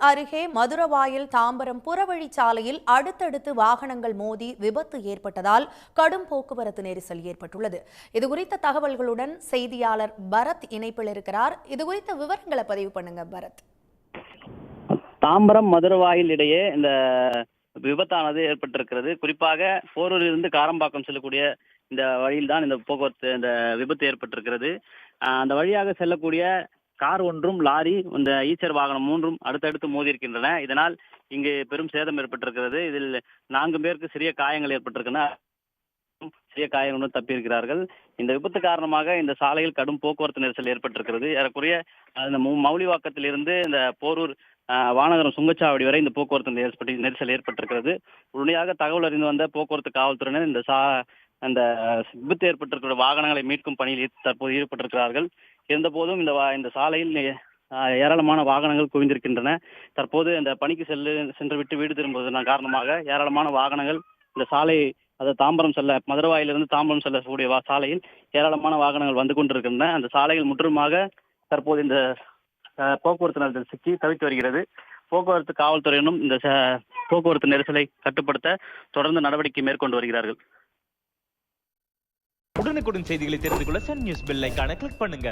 அருகே மதுரவாயல் தாம்பரம் புறவழிச்சாலையில் அடுத்தடுத்து வாகனங்கள் மோதி விபத்து ஏற்பட்டதால் கடும் போக்குவரத்து நெரிசல் ஏற்பட்டுள்ளது. இதுகுறித்த தகவல்களுடன் செய்தியாளர் பரத் இணைப்பில் இருக்கிறார். இதுகுறித்த விவரங்களை பதிவு பண்ணுங்க பரத். தாம்பரம் மதுரவாயில் இடையே இந்த விபத்தானது ஏற்பட்டிருக்கிறது. குறிப்பாக போரூரிலிருந்து காரம்பாக்கம் செல்லக்கூடிய இந்த வழியில் தான் இந்த போக்குவரத்து இந்த விபத்து ஏற்பட்டிருக்கிறது. அந்த வழியாக செல்லக்கூடிய கார் ஒன்றும் லாரி இந்த ஈச்சர் வாகனம் மூன்றும் அடுத்தடுத்து மோதியிருக்கின்றன. இதனால் இங்கு பெரும் சேதம் ஏற்பட்டிருக்கிறது. இதில் 4 பேருக்கு சிறிய காயங்கள் ஏற்பட்டிருக்கின்றன. சிறிய காயங்களுடன் தப்பியிருக்கிறார்கள். இந்த விபத்து காரணமாக இந்த சாலையில் கடும் போக்குவரத்து நெரிசல் ஏற்பட்டிருக்கிறது. ஏறக்குறைய இந்த மௌலிவாக்கத்தில் இருந்து இந்த போரூர் வானகரம் சுங்கச்சாவடி வரை இந்த போக்குவரத்து நெரிசல் ஏற்பட்டிருக்கிறது. உடனடியாக தகவல் அறிந்து வந்த போக்குவரத்து காவல்துறையினர் அந்த விபத்து ஏற்பட்டிருக்கிற வாகனங்களை மீட்கும் பணியில் தற்போது ஈடுபட்டிருக்கிறார்கள். இருந்தபோதும் இந்த சாலையில் ஏராளமான வாகனங்கள் குவிந்திருக்கின்றன. தற்போது இந்த பணிக்கு சென்று விட்டு வீடு திரும்புவதன் காரணமாக ஏராளமான வாகனங்கள் இந்த சாலை தாம்பரம் மதுரவாயிலிருந்து தாம்பரம் செல்லக்கூடிய சாலையில் ஏராளமான வாகனங்கள் வந்து கொண்டிருக்கின்றன. அந்த சாலைகள் முற்றுமாக தற்போது இந்த போக்குவரத்து நெரிசல் சிக்கி தவித்து வருகிறது. போக்குவரத்து காவல்துறையினும் இந்த போக்குவரத்து நெரிசலை கட்டுப்படுத்த தொடர்ந்து நடவடிக்கை மேற்கொண்டு வருகிறார்கள். உடனுக்குடன் செய்திகளை தெரிந்து கொள்ள சன் நியூஸ் பெல் ஐகானை கிளிக் பண்ணுங்க.